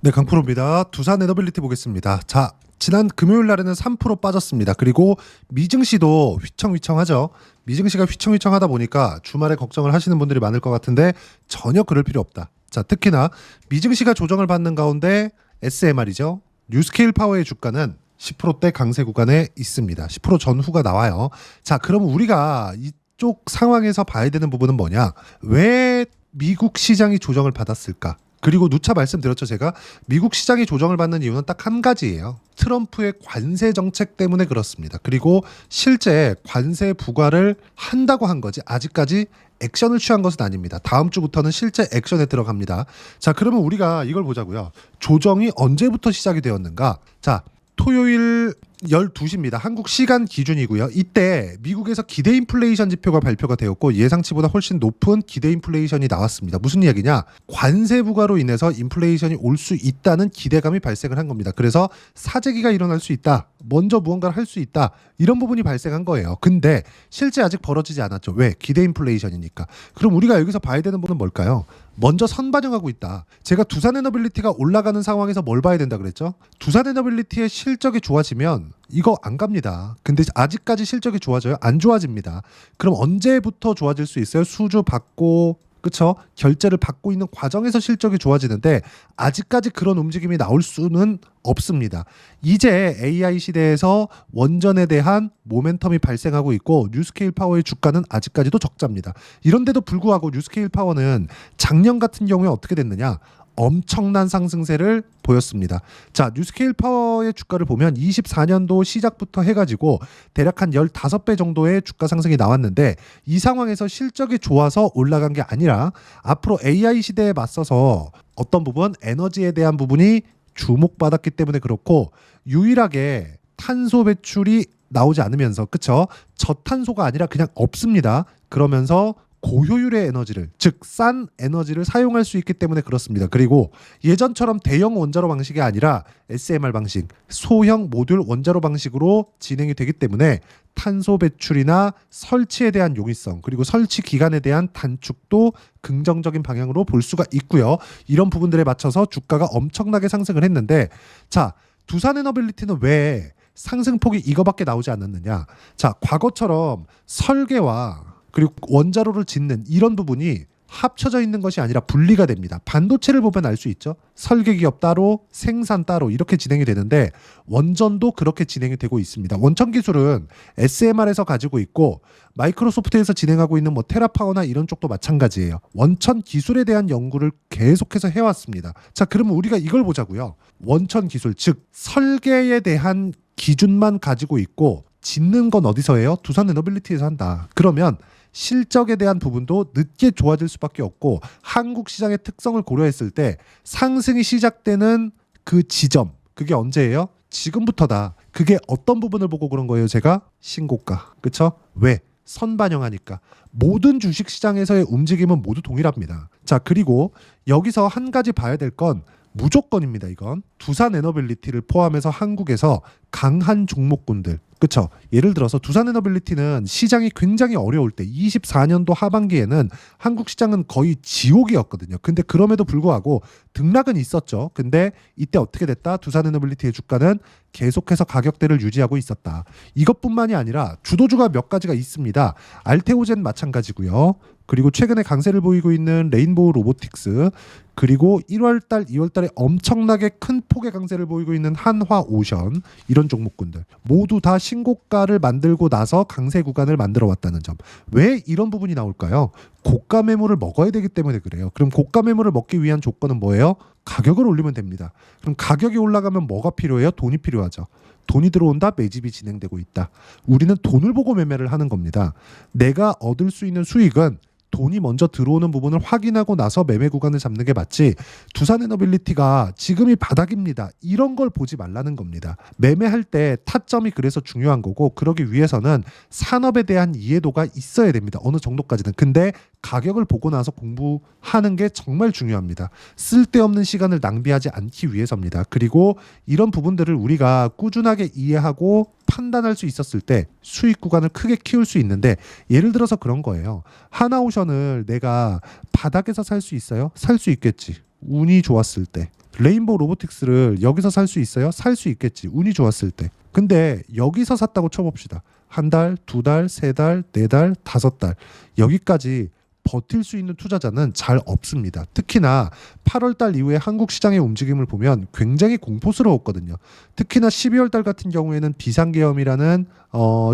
네, 강프로입니다. 두산 에너빌리티 보겠습니다. 자, 지난 금요일 날에는 3% 빠졌습니다. 그리고 미증시도 휘청휘청하죠. 미증시가 휘청휘청하다 보니까 주말에 걱정을 하시는 분들이 많을 것 같은데 전혀 그럴 필요 없다. 자, 특히나 미증시가 조정을 받는 가운데 SMR이죠. 뉴스케일 파워의 주가는 10%대 강세 구간에 있습니다. 10% 전후가 나와요. 자, 그럼 우리가 이쪽 상황에서 봐야 되는 부분은 뭐냐? 왜 미국 시장이 조정을 받았을까? 그리고 누차 말씀드렸죠. 제가 미국 시장이 조정을 받는 이유는 딱 한 가지예요. 트럼프의 관세 정책 때문에 그렇습니다. 그리고 실제 관세 부과를 한다고 한 거지 아직까지 액션을 취한 것은 아닙니다. 다음 주부터는 실제 액션에 들어갑니다. 자, 그러면 우리가 이걸 보자고요. 조정이 언제부터 시작이 되었는가? 자, 토요일 12시입니다. 한국 시간 기준이고요. 이때 미국에서 기대 인플레이션 지표가 발표가 되었고 예상치보다 훨씬 높은 기대 인플레이션이 나왔습니다. 무슨 이야기냐? 관세 부과로 인해서 인플레이션이 올 수 있다는 기대감이 발생을 한 겁니다. 그래서 사재기가 일어날 수 있다. 먼저 무언가를 할 수 있다. 이런 부분이 발생한 거예요. 근데 실제 아직 벌어지지 않았죠. 왜? 기대 인플레이션이니까. 그럼 우리가 여기서 봐야 되는 부분은 뭘까요? 먼저 선반영하고 있다. 제가 두산 에너빌리티가 올라가는 상황에서 뭘 봐야 된다 그랬죠? 두산 에너빌리티의 실적이 좋아지면 이거 안 갑니다. 근데 아직까지 실적이 좋아져요? 안 좋아집니다. 그럼 언제부터 좋아질 수 있어요? 수주 받고 그쵸? 결제를 받고 있는 과정에서 실적이 좋아지는데 아직까지 그런 움직임이 나올 수는 없습니다. 이제 AI 시대에서 원전에 대한 모멘텀이 발생하고 있고 뉴스케일 파워의 주가는 아직까지도 적자입니다. 이런데도 불구하고 뉴스케일 파워는 작년 같은 경우에 어떻게 됐느냐? 엄청난 상승세를 보였습니다. 자, 뉴스케일 파워의 주가를 보면 24년도 시작부터 해가지고 대략 한 15배 정도의 주가 상승이 나왔는데 이 상황에서 실적이 좋아서 올라간 게 아니라 앞으로 AI 시대에 맞서서 어떤 부분, 에너지에 대한 부분이 주목받았기 때문에 그렇고 유일하게 탄소 배출이 나오지 않으면서 그쵸? 저탄소가 아니라 그냥 없습니다. 그러면서 고효율의 에너지를 즉 싼 에너지를 사용할 수 있기 때문에 그렇습니다. 그리고 예전처럼 대형 원자로 방식이 아니라 SMR 방식 소형 모듈 원자로 방식으로 진행이 되기 때문에 탄소 배출이나 설치에 대한 용이성 그리고 설치 기간에 대한 단축도 긍정적인 방향으로 볼 수가 있고요. 이런 부분들에 맞춰서 주가가 엄청나게 상승을 했는데 자, 두산 에너빌리티는 왜 상승폭이 이거밖에 나오지 않았느냐? 자, 과거처럼 설계와 그리고 원자로를 짓는 이런 부분이 합쳐져 있는 것이 아니라 분리가 됩니다. 반도체를 보면 알 수 있죠. 설계 기업 따로, 생산 따로 이렇게 진행이 되는데 원전도 그렇게 진행이 되고 있습니다. 원천 기술은 SMR에서 가지고 있고 마이크로소프트에서 진행하고 있는 뭐 테라파워나 이런 쪽도 마찬가지예요. 원천 기술에 대한 연구를 계속해서 해왔습니다. 자, 그러면 우리가 이걸 보자고요. 원천 기술, 즉 설계에 대한 기준만 가지고 있고 짓는 건 어디서 해요? 두산 에너빌리티에서 한다. 그러면 실적에 대한 부분도 늦게 좋아질 수밖에 없고 한국 시장의 특성을 고려했을 때 상승이 시작되는 그 지점 그게 언제예요? 지금부터다. 그게 어떤 부분을 보고 그런 거예요? 제가 신고가. 그쵸? 왜? 선반영하니까. 모든 주식시장에서의 움직임은 모두 동일합니다. 자, 그리고 여기서 한 가지 봐야 될 건 무조건입니다. 이건 두산 에너빌리티를 포함해서 한국에서 강한 종목군들 그쵸? 예를 들어서 두산 에너빌리티는 시장이 굉장히 어려울 때 24년도 하반기에는 한국 시장은 거의 지옥이었거든요. 근데 그럼에도 불구하고 등락은 있었죠. 근데 이때 어떻게 됐다? 두산 에너빌리티의 주가는 계속해서 가격대를 유지하고 있었다. 이것뿐만이 아니라 주도주가 몇 가지가 있습니다. 알테오젠 마찬가지고요. 그리고 최근에 강세를 보이고 있는 레인보우 로보틱스 그리고 1월달, 2월달에 엄청나게 큰 폭의 강세를 보이고 있는 한화오션 이런 종목군들 모두 다 신고가를 만들고 나서 강세 구간을 만들어 왔다는 점. 왜 이런 부분이 나올까요? 고가 매물을 먹어야 되기 때문에 그래요. 그럼 고가 매물을 먹기 위한 조건은 뭐예요? 가격을 올리면 됩니다. 그럼 가격이 올라가면 뭐가 필요해요? 돈이 필요하죠. 돈이 들어온다, 매집이 진행되고 있다. 우리는 돈을 보고 매매를 하는 겁니다. 내가 얻을 수 있는 수익은 돈이 먼저 들어오는 부분을 확인하고 나서 매매 구간을 잡는 게 맞지 두산 에너빌리티가 지금이 바닥입니다. 이런 걸 보지 말라는 겁니다. 매매할 때 타점이 그래서 중요한 거고 그러기 위해서는 산업에 대한 이해도가 있어야 됩니다. 어느 정도까지는. 근데 가격을 보고 나서 공부하는 게 정말 중요합니다. 쓸데없는 시간을 낭비하지 않기 위해서입니다. 그리고 이런 부분들을 우리가 꾸준하게 이해하고 판단할 수 있었을 때 수익 구간을 크게 키울 수 있는데 예를 들어서 그런 거예요. 하나오션을 내가 바닥에서 살 수 있어요? 살 수 있겠지. 운이 좋았을 때. 레인보우 로보틱스를 여기서 살 수 있어요? 살 수 있겠지. 운이 좋았을 때. 근데 여기서 샀다고 쳐봅시다. 한 달, 두 달, 세 달, 네 달, 다섯 달. 여기까지 버틸 수 있는 투자자는 잘 없습니다. 특히나 8월 달 이후에 한국 시장의 움직임을 보면 굉장히 공포스러웠거든요. 특히나 12월 달 같은 경우에는 비상계엄이라는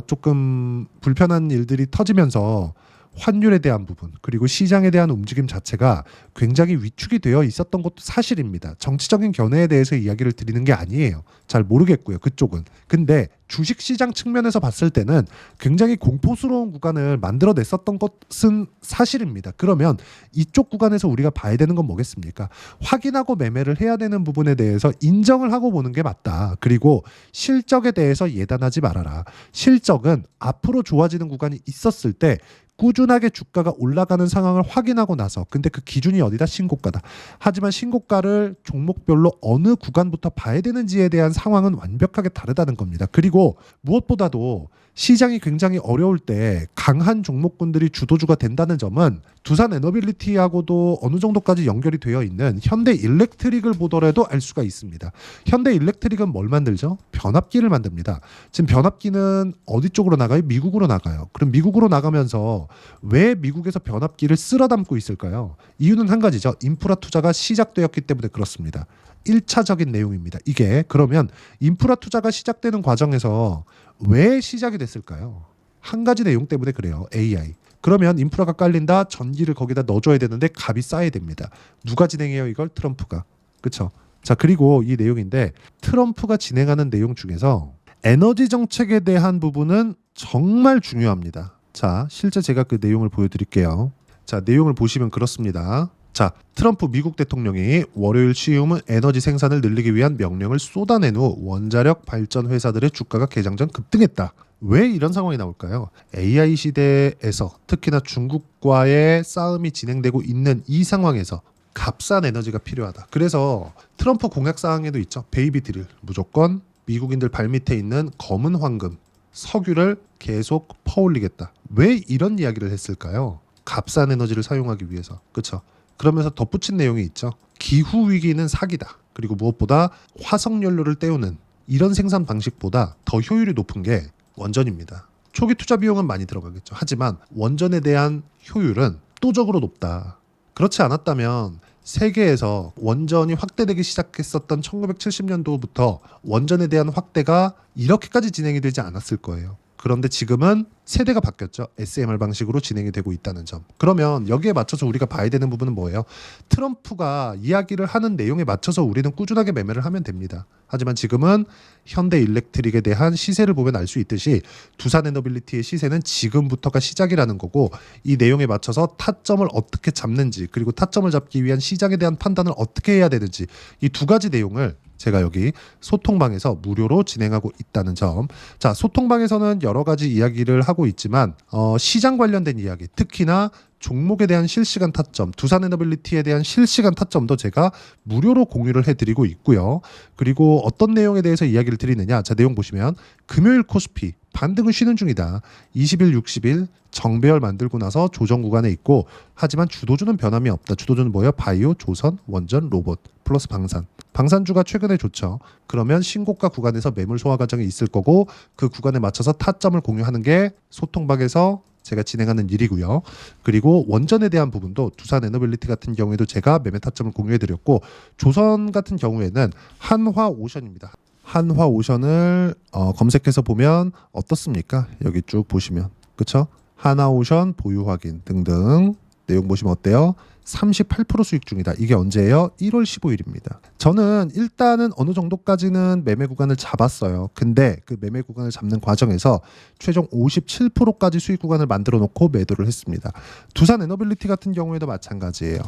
조금 불편한 일들이 터지면서 환율에 대한 부분 그리고 시장에 대한 움직임 자체가 굉장히 위축이 되어 있었던 것도 사실입니다. 정치적인 견해에 대해서 이야기를 드리는 게 아니에요. 잘 모르겠고요. 그쪽은. 근데 주식시장 측면에서 봤을 때는 굉장히 공포스러운 구간을 만들어냈었던 것은 사실입니다. 그러면 이쪽 구간에서 우리가 봐야 되는 건 뭐겠습니까? 확인하고 매매를 해야 되는 부분에 대해서 인정을 하고 보는 게 맞다. 그리고 실적에 대해서 예단하지 말아라. 실적은 앞으로 좋아지는 구간이 있었을 때 꾸준하게 주가가 올라가는 상황을 확인하고 나서 근데 그 기준이 어디다? 신고가다. 하지만 신고가를 종목별로 어느 구간부터 봐야 되는지에 대한 상황은 완벽하게 다르다는 겁니다. 그리고 무엇보다도 시장이 굉장히 어려울 때 강한 종목군들이 주도주가 된다는 점은 두산 에너빌리티하고도 어느 정도까지 연결이 되어 있는 현대 일렉트릭을 보더라도 알 수가 있습니다. 현대 일렉트릭은 뭘 만들죠? 변압기를 만듭니다. 지금 변압기는 어디 쪽으로 나가요? 미국으로 나가요. 그럼 미국으로 나가면서 왜 미국에서 변압기를 쓸어 담고 있을까요? 이유는 한 가지죠. 인프라 투자가 시작되었기 때문에 그렇습니다. 1차적인 내용입니다. 이게 그러면 인프라 투자가 시작되는 과정에서 왜 시작이 됐을까요? 한 가지 내용 때문에 그래요. AI. 그러면 인프라가 깔린다. 전기를 거기다 넣어줘야 되는데 값이 쌓여야 됩니다. 누가 진행해요? 이걸 트럼프가. 그렇죠? 자, 그리고 이 내용인데 트럼프가 진행하는 내용 중에서 에너지 정책에 대한 부분은 정말 중요합니다. 자, 실제 제가 그 내용을 보여드릴게요. 자, 내용을 보시면 그렇습니다. 자, 트럼프 미국 대통령이 월요일 취임은 에너지 생산을 늘리기 위한 명령을 쏟아낸 후 원자력 발전 회사들의 주가가 개장 전 급등했다. 왜 이런 상황이 나올까요? AI 시대에서 특히나 중국과의 싸움이 진행되고 있는 이 상황에서 값싼 에너지가 필요하다. 그래서 트럼프 공약 사항에도 있죠. 베이비 드릴. 무조건 미국인들 발밑에 있는 검은 황금, 석유를 계속 퍼올리겠다. 왜 이런 이야기를 했을까요? 값싼 에너지를 사용하기 위해서. 그렇죠? 그러면서 덧붙인 내용이 있죠. 기후 위기는 사기다. 그리고 무엇보다 화석 연료를 때우는 이런 생산 방식보다 더 효율이 높은 게 원전입니다. 초기 투자 비용은 많이 들어가겠죠. 하지만 원전에 대한 효율은 압도적으로 높다. 그렇지 않았다면 세계에서 원전이 확대되기 시작했었던 1970년도부터 원전에 대한 확대가 이렇게까지 진행이 되지 않았을 거예요. 그런데 지금은 세대가 바뀌었죠. SMR 방식으로 진행이 되고 있다는 점. 그러면 여기에 맞춰서 우리가 봐야 되는 부분은 뭐예요? 트럼프가 이야기를 하는 내용에 맞춰서 우리는 꾸준하게 매매를 하면 됩니다. 하지만 지금은 현대 일렉트릭에 대한 시세를 보면 알 수 있듯이 두산 에너빌리티의 시세는 지금부터가 시작이라는 거고 이 내용에 맞춰서 타점을 어떻게 잡는지 그리고 타점을 잡기 위한 시장에 대한 판단을 어떻게 해야 되는지 이 두 가지 내용을 제가 여기 소통방에서 무료로 진행하고 있다는 점. 자, 소통방에서는 여러 가지 이야기를 하고 있지만 시장 관련된 이야기, 특히나 종목에 대한 실시간 타점, 두산 에너빌리티에 대한 실시간 타점도 제가 무료로 공유를 해드리고 있고요. 그리고 어떤 내용에 대해서 이야기를 드리느냐. 자, 내용 보시면 금요일 코스피 반등은 쉬는 중이다. 20일, 60일 정배열 만들고 나서 조정 구간에 있고 하지만 주도주는 변함이 없다. 주도주는 뭐예요? 바이오, 조선, 원전, 로봇 플러스 방산. 방산주가 최근에 좋죠. 그러면 신고가 구간에서 매물 소화 과정이 있을 거고 그 구간에 맞춰서 타점을 공유하는 게 소통방에서 제가 진행하는 일이고요. 그리고 원전에 대한 부분도 두산 에너빌리티 같은 경우에도 제가 매매 타점을 공유해드렸고 조선 같은 경우에는 한화오션입니다. 한화오션을 검색해서 보면 어떻습니까? 여기 쭉 보시면 그렇죠? 한화오션 보유 확인 등등 내용 보시면 어때요? 38% 수익 중이다. 이게 언제예요? 1월 15일입니다. 저는 일단은 어느 정도까지는 매매 구간을 잡았어요. 근데 그 매매 구간을 잡는 과정에서 최종 57%까지 수익 구간을 만들어 놓고 매도를 했습니다. 두산 에너빌리티 같은 경우에도 마찬가지예요.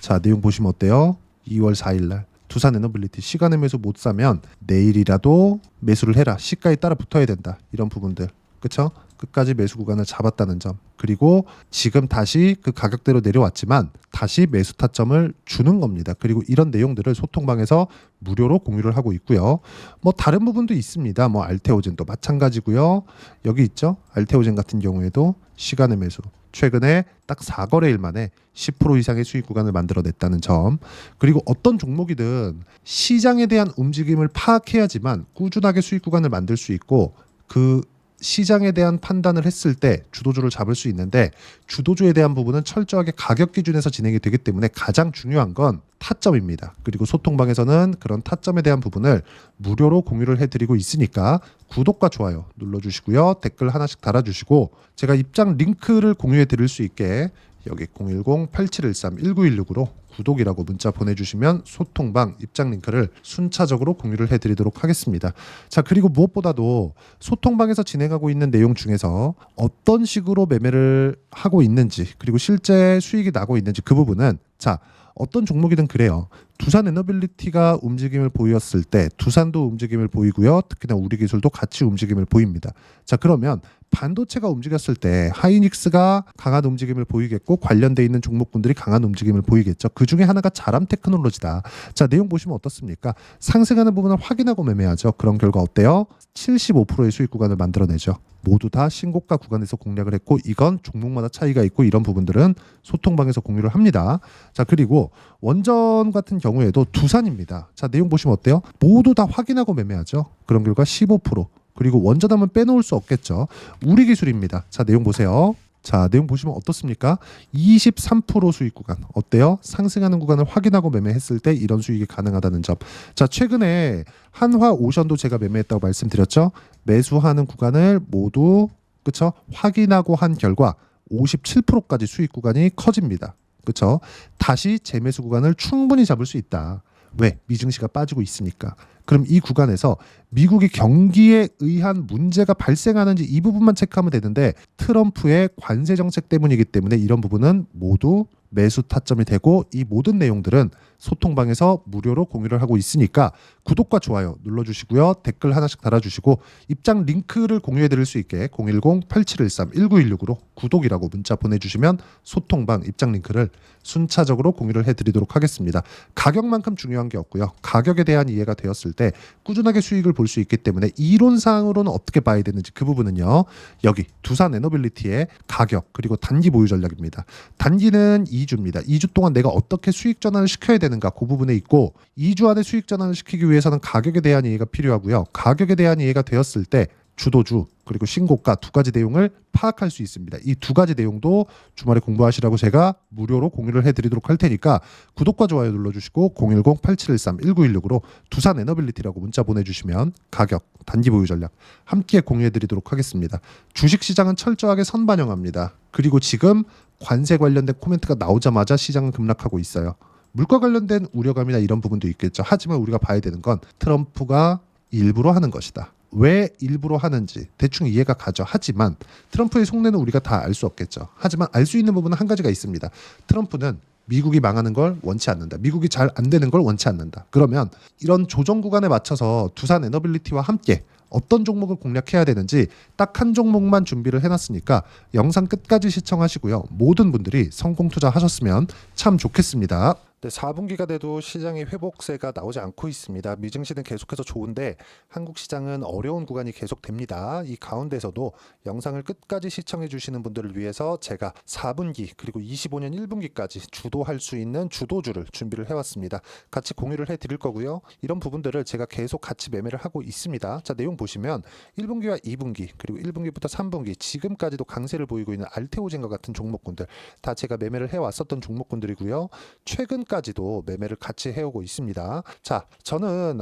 자, 내용 보시면 어때요? 2월 4일 날 두산 에너빌리티 시간에 매수 못 사면 내일이라도 매수를 해라. 시가에 따라 붙어야 된다. 이런 부분들. 그렇죠? 끝까지 매수 구간을 잡았다는 점. 그리고 지금 다시 그 가격대로 내려왔지만 다시 매수 타점을 주는 겁니다. 그리고 이런 내용들을 소통방에서 무료로 공유를 하고 있고요. 뭐 다른 부분도 있습니다. 뭐 알테오젠도 마찬가지고요. 여기 있죠. 알테오젠 같은 경우에도 시간의 매수. 최근에 딱 4거래일 만에 10% 이상의 수익 구간을 만들어냈다는 점. 그리고 어떤 종목이든 시장에 대한 움직임을 파악해야지만 꾸준하게 수익 구간을 만들 수 있고 그 시장에 대한 판단을 했을 때 주도주를 잡을 수 있는데 주도주에 대한 부분은 철저하게 가격 기준에서 진행이 되기 때문에 가장 중요한 건 타점입니다. 그리고 소통방에서는 그런 타점에 대한 부분을 무료로 공유를 해드리고 있으니까 구독과 좋아요 눌러주시고요. 댓글 하나씩 달아주시고 제가 입장 링크를 공유해 드릴 수 있게 여기 010-8713-1916으로 구독이라고 문자 보내주시면 소통방 입장 링크를 순차적으로 공유를 해드리도록 하겠습니다. 자, 그리고 무엇보다도 소통방에서 진행하고 있는 내용 중에서 어떤 식으로 매매를 하고 있는지 그리고 실제 수익이 나고 있는지 그 부분은 자, 어떤 종목이든 그래요. 두산 에너빌리티가 움직임을 보였을 때 두산도 움직임을 보이고요. 특히나 우리 기술도 같이 움직임을 보입니다. 자, 그러면 반도체가 움직였을 때 하이닉스가 강한 움직임을 보이겠고 관련돼 있는 종목군들이 강한 움직임을 보이겠죠. 그 중에 하나가 자람 테크놀로지다. 자, 내용 보시면 어떻습니까? 상승하는 부분을 확인하고 매매하죠. 그런 결과 어때요? 75%의 수익 구간을 만들어내죠. 모두 다 신고가 구간에서 공략을 했고 이건 종목마다 차이가 있고 이런 부분들은 소통방에서 공유를 합니다. 자, 그리고 원전 같은 경우에도 두산입니다. 자, 내용 보시면 어때요? 모두 다 확인하고 매매하죠. 그런 결과 15%. 그리고 원전하면 빼놓을 수 없겠죠. 우리 기술입니다. 자, 내용 보세요. 자, 내용 보시면 어떻습니까? 23% 수익 구간 어때요? 상승하는 구간을 확인하고 매매했을 때 이런 수익이 가능하다는 점. 자, 최근에 한화오션도 제가 매매했다고 말씀드렸죠. 매수하는 구간을 모두 그쵸? 확인하고 한 결과 57%까지 수익 구간이 커집니다. 그쵸? 다시 재매수 구간을 충분히 잡을 수 있다. 왜? 미증시가 빠지고 있으니까. 그럼 이 구간에서 미국이 경기에 의한 문제가 발생하는지 이 부분만 체크하면 되는데 트럼프의 관세 정책 때문이기 때문에 이런 부분은 모두 매수 타점이 되고 이 모든 내용들은 소통방에서 무료로 공유를 하고 있으니까 구독과 좋아요 눌러주시고요. 댓글 하나씩 달아주시고 입장 링크를 공유해 드릴 수 있게 010-8713-1916으로 구독이라고 문자 보내주시면 소통방 입장 링크를 순차적으로 공유를 해드리도록 하겠습니다. 가격만큼 중요한 게 없고요. 가격에 대한 이해가 되었을 때 꾸준하게 수익을 볼 수 있기 때문에 이론상으로는 어떻게 봐야 되는지 그 부분은요. 여기 두산 에너빌리티의 가격 그리고 단기 보유 전략입니다. 단기는 2주입니다. 2주 동안 내가 어떻게 수익 전환을 시켜야 되는가 그 부분에 있고 2주 안에 수익 전환을 시키기 위해서는 가격에 대한 이해가 필요하고요. 가격에 대한 이해가 되었을 때 주도주 그리고 신고가 두 가지 내용을 파악할 수 있습니다. 이 두 가지 내용도 주말에 공부하시라고 제가 무료로 공유를 해드리도록 할 테니까 구독과 좋아요 눌러주시고 010-8713-1916으로 두산 에너빌리티라고 문자 보내주시면 가격, 단기 보유 전략 함께 공유해드리도록 하겠습니다. 주식시장은 철저하게 선반영합니다. 그리고 지금 관세 관련된 코멘트가 나오자마자 시장은 급락하고 있어요. 물가 관련된 우려감이나 이런 부분도 있겠죠. 하지만 우리가 봐야 되는 건 트럼프가 일부러 하는 것이다. 왜 일부러 하는지 대충 이해가 가죠. 하지만 트럼프의 속내는 우리가 다 알 수 없겠죠. 하지만 알 수 있는 부분은 한 가지가 있습니다. 트럼프는 미국이 망하는 걸 원치 않는다. 미국이 잘 안 되는 걸 원치 않는다. 그러면 이런 조정 구간에 맞춰서 두산 에너빌리티와 함께 어떤 종목을 공략해야 되는지 딱 한 종목만 준비를 해놨으니까 영상 끝까지 시청하시고요. 모든 분들이 성공 투자하셨으면 참 좋겠습니다. 네, 4분기가 돼도 시장의 회복세가 나오지 않고 있습니다. 미증시는 계속해서 좋은데 한국 시장은 어려운 구간이 계속됩니다. 이 가운데서도 영상을 끝까지 시청해 주시는 분들을 위해서 제가 4분기 그리고 25년 1분기까지 주도할 수 있는 주도주를 준비를 해왔습니다. 같이 공유를 해드릴 거고요. 이런 부분들을 제가 계속 같이 매매를 하고 있습니다. 자, 내용 보시면 1분기와 2분기 그리고 1분기부터 3분기 지금까지도 강세를 보이고 있는 알테오젠과 같은 종목군들 다 제가 매매를 해왔었던 종목군들이고요. 최근까지도 매매를 같이 해오고 있습니다. 자, 저는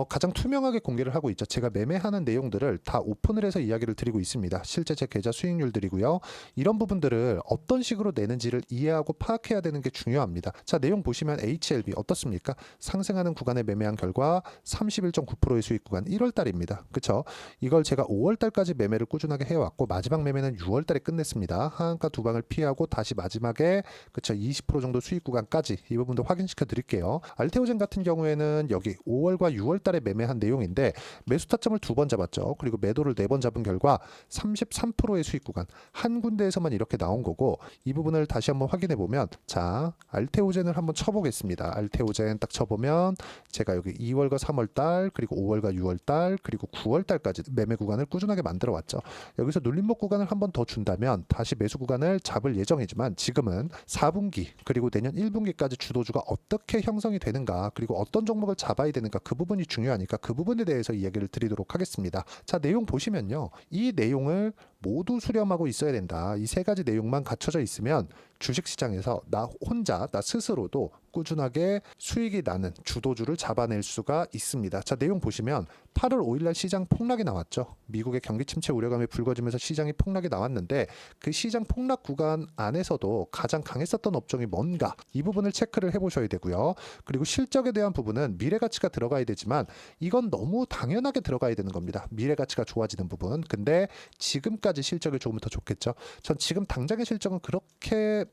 가장 투명하게 공개를 하고 있죠. 제가 매매하는 내용들을 다 오픈을 해서 이야기를 드리고 있습니다. 실제 제 계좌 수익률들이고요. 이런 부분들을 어떤 식으로 내는지를 이해하고 파악해야 되는 게 중요합니다. 자, 내용 보시면 HLB 어떻습니까? 상승하는 구간에 매매한 결과 31.9%의 수익 구간 1월 달입니다. 그렇죠? 이걸 제가 5월 달까지 매매를 꾸준하게 해왔고 마지막 매매는 6월 달에 끝냈습니다. 하한가 두 방을 피하고 다시 마지막에 그렇죠? 20% 정도 수익 구간까지 이 부분들 내용들도 확인시켜 드릴게요. 알테오젠 같은 경우에는 여기 5월과 6월 달에 매매한 내용인데 매수 타점을 2번 잡았죠. 그리고 매도를 4번 잡은 결과 33%의 수익 구간 한 군데에서만 이렇게 나온 거고, 이 부분을 다시 한번 확인해 보면, 자, 알테오젠을 한번 쳐보겠습니다. 알테오젠 딱 쳐보면 제가 여기 2월과 3월 달, 그리고 5월과 6월 달, 그리고 9월 달까지 매매 구간을 꾸준하게 만들어 왔죠. 여기서 눌림목 구간을 한번 더 준다면 다시 매수 구간을 잡을 예정이지만, 지금은 4분기 그리고 내년 1분기까지 주도주가 어떻게 형성이 되는가, 그리고 어떤 종목을 잡아야 되는가, 그 부분이 중요하니까 그 부분에 대해서 이야기를 드리도록 하겠습니다. 자, 내용 보시면요, 이 내용을 모두 수렴하고 있어야 된다. 이 3가지 내용만 갖춰져 있으면 주식시장에서 나 혼자, 나 스스로도 꾸준하게 수익이 나는 주도주를 잡아낼 수가 있습니다. 자, 내용 보시면 8월 5일날 시장 폭락이 나왔죠. 미국의 경기 침체 우려감이 불거지면서 시장이 폭락이 나왔는데, 그 시장 폭락 구간 안에서도 가장 강했었던 업종이 뭔가, 이 부분을 체크를 해보셔야 되고요. 그리고 실적에 대한 부분은 미래가치가 들어가야 되지만 이건 너무 당연하게 들어가야 되는 겁니다. 미래가치가 좋아지는 부분. 근데 지금까지 실적이 조금 더 좋겠죠. 전 지금 당장의 실적은 그렇게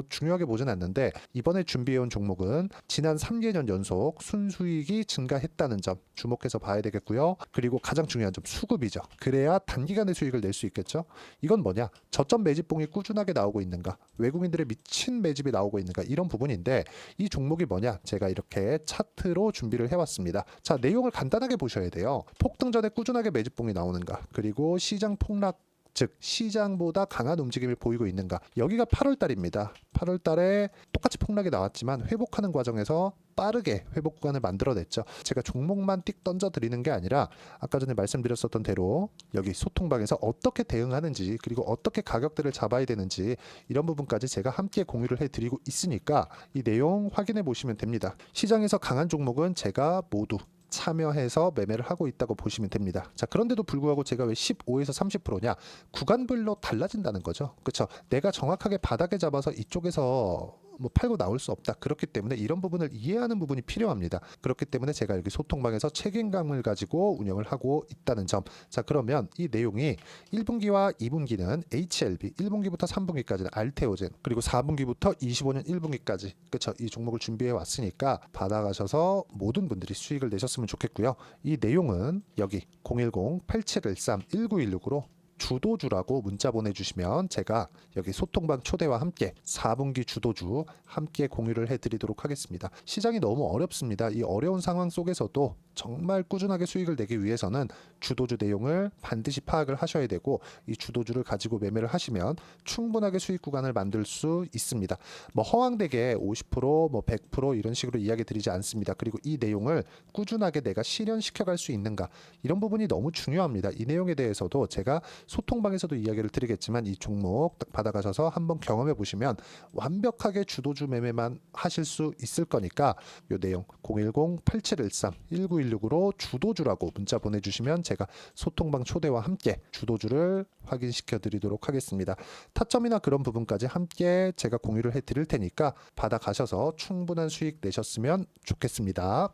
중요하게 보진 않는데, 이번에 준비해온 종목은 지난 3개년 연속 순수익이 증가했다는 점 주목해서 봐야 되겠고요. 그리고 가장 중요한 점, 수급이죠. 그래야 단기간에 수익을 낼 수 있겠죠. 이건 뭐냐, 저점 매집봉이 꾸준하게 나오고 있는가, 외국인들의 미친 매집이 나오고 있는가, 이런 부분인데, 이 종목이 뭐냐, 제가 이렇게 차트로 준비를 해왔습니다. 자, 내용을 간단하게 보셔야 돼요. 폭등 전에 꾸준하게 매집봉이 나오는가, 그리고 시장 폭락, 즉 시장보다 강한 움직임을 보이고 있는가. 여기가 8월 달입니다. 8월 달에 똑같이 폭락이 나왔지만 회복하는 과정에서 빠르게 회복 구간을 만들어냈죠. 제가 종목만 띡 던져 드리는 게 아니라 아까 전에 말씀드렸었던 대로 여기 소통방에서 어떻게 대응하는지, 그리고 어떻게 가격대를 잡아야 되는지, 이런 부분까지 제가 함께 공유를 해드리고 있으니까 이 내용 확인해 보시면 됩니다. 시장에서 강한 종목은 제가 모두 참여해서 매매를 하고 있다고 보시면 됩니다. 자, 그런데도 불구하고 제가 왜 15에서 30%냐? 구간별로 달라진다는 거죠. 그렇죠? 내가 정확하게 바닥에 잡아서 이쪽에서 팔고 나올 수 없다. 그렇기 때문에 이런 부분을 이해하는 부분이 필요합니다. 그렇기 때문에 제가 여기 소통방에서 책임감을 가지고 운영을 하고 있다는 점. 자, 그러면 이 내용이 1분기와 2분기는 HLB, 1분기부터 3분기까지는 알테오젠, 그리고 4분기부터 25년 1분기까지, 그렇죠? 이 종목을 준비해 왔으니까 받아가셔서 모든 분들이 수익을 내셨으면 좋겠고요. 이 내용은 여기 010-8713-1916으로 주도주라고 문자 보내주시면 제가 여기 소통방 초대와 함께 4분기 주도주 함께 공유를 해드리도록 하겠습니다. 시장이 너무 어렵습니다. 이 어려운 상황 속에서도 정말 꾸준하게 수익을 내기 위해서는 주도주 내용을 반드시 파악을 하셔야 되고, 이 주도주를 가지고 매매를 하시면 충분하게 수익 구간을 만들 수 있습니다. 허황되게 50%, 100% 이런 식으로 이야기 드리지 않습니다. 그리고 이 내용을 꾸준하게 내가 실현시켜 갈 수 있는가, 이런 부분이 너무 중요합니다. 이 내용에 대해서도 제가 소통방에서도 이야기를 드리겠지만, 이 종목 딱 받아가셔서 한번 경험해 보시면 완벽하게 주도주 매매만 하실 수 있을 거니까, 이 내용 010-8713-1916으로 주도주라고 문자 보내주시면 제가 소통방 초대와 함께 주도주를 확인시켜 드리도록 하겠습니다. 타점이나 그런 부분까지 함께 제가 공유를 해 드릴 테니까 받아가셔서 충분한 수익 내셨으면 좋겠습니다.